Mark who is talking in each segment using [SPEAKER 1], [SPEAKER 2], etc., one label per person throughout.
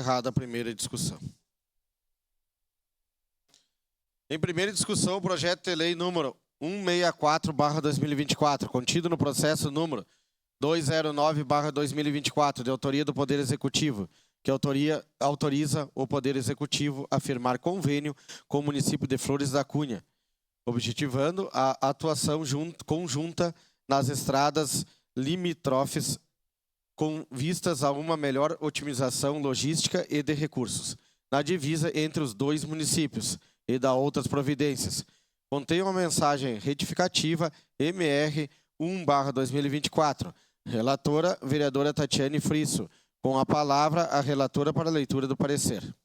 [SPEAKER 1] Encerrada a primeira discussão. Em primeira discussão, o projeto de lei número 164/2024, contido no processo número 209/2024, de autoria do Poder Executivo, que autoriza o Poder Executivo a firmar convênio com o município de Flores da Cunha, objetivando a atuação conjunta nas estradas limítrofes com vistas a uma melhor otimização logística e de recursos, na divisa entre os dois municípios, e da outras providências. Contém uma mensagem retificativa MR 1/2024. Relatora, vereadora Tatiane Frisso. Com a palavra, a relatora para a leitura do parecer.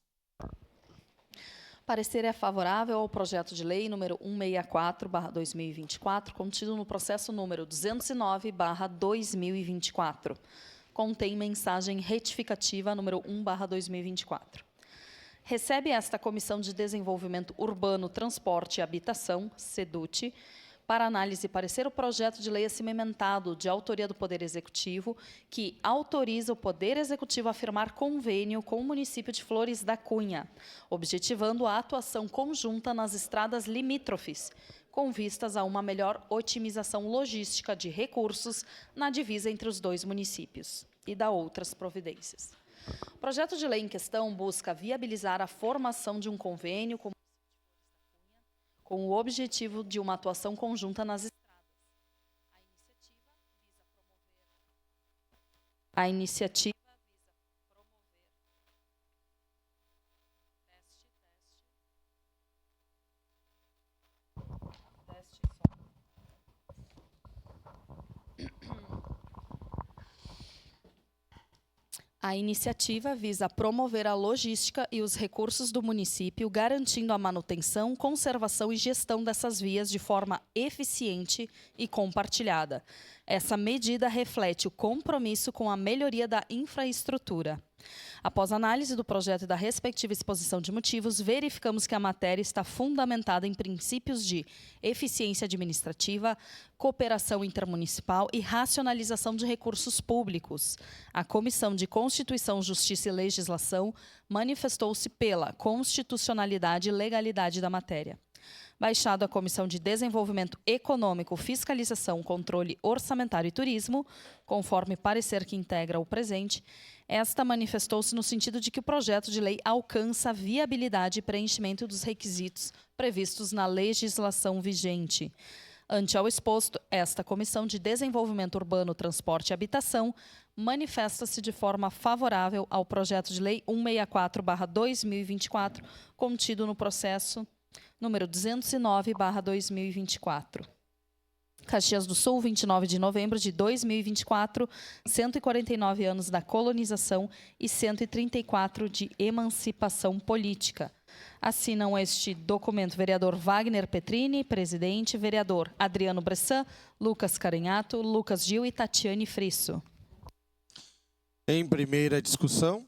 [SPEAKER 2] Parecer é favorável ao projeto de lei número 164/2024, contido no processo número 209/2024. Contém mensagem retificativa número 1/2024. Recebe esta Comissão de Desenvolvimento Urbano, Transporte e Habitação, SEDUT, para análise e parecer o projeto de lei acima ementado, de autoria do Poder Executivo, que autoriza o Poder Executivo a firmar convênio com o município de Flores da Cunha, objetivando a atuação conjunta nas estradas limítrofes, com vistas a uma melhor otimização logística de recursos na divisa entre os dois municípios, e da outras providências. O projeto de lei em questão busca viabilizar a formação de um convênio com o objetivo de uma atuação conjunta nas estradas. A iniciativa visa promover a logística e os recursos do município, garantindo a manutenção, conservação e gestão dessas vias de forma eficiente e compartilhada. Essa medida reflete o compromisso com a melhoria da infraestrutura. Após análise do projeto e da respectiva exposição de motivos, verificamos que a matéria está fundamentada em princípios de eficiência administrativa, cooperação intermunicipal e racionalização de recursos públicos. A Comissão de Constituição, Justiça e Legislação manifestou-se pela constitucionalidade e legalidade da matéria. Baixado a Comissão de Desenvolvimento Econômico, Fiscalização, Controle Orçamentário e Turismo, conforme parecer que integra o presente, esta manifestou-se no sentido de que o projeto de lei alcança a viabilidade e preenchimento dos requisitos previstos na legislação vigente. Ante ao exposto, esta Comissão de Desenvolvimento Urbano, Transporte e Habitação manifesta-se de forma favorável ao projeto de lei 164/2024, contido no processo número 209/2024. Caxias do Sul, 29 de novembro de 2024, 149 anos da colonização e 134 de emancipação política. Assinam este documento vereador Wagner Petrini, presidente, vereador Adriano Bressan, Lucas Carenhato, Lucas Gil e Tatiane Frisso.
[SPEAKER 1] Em primeira discussão,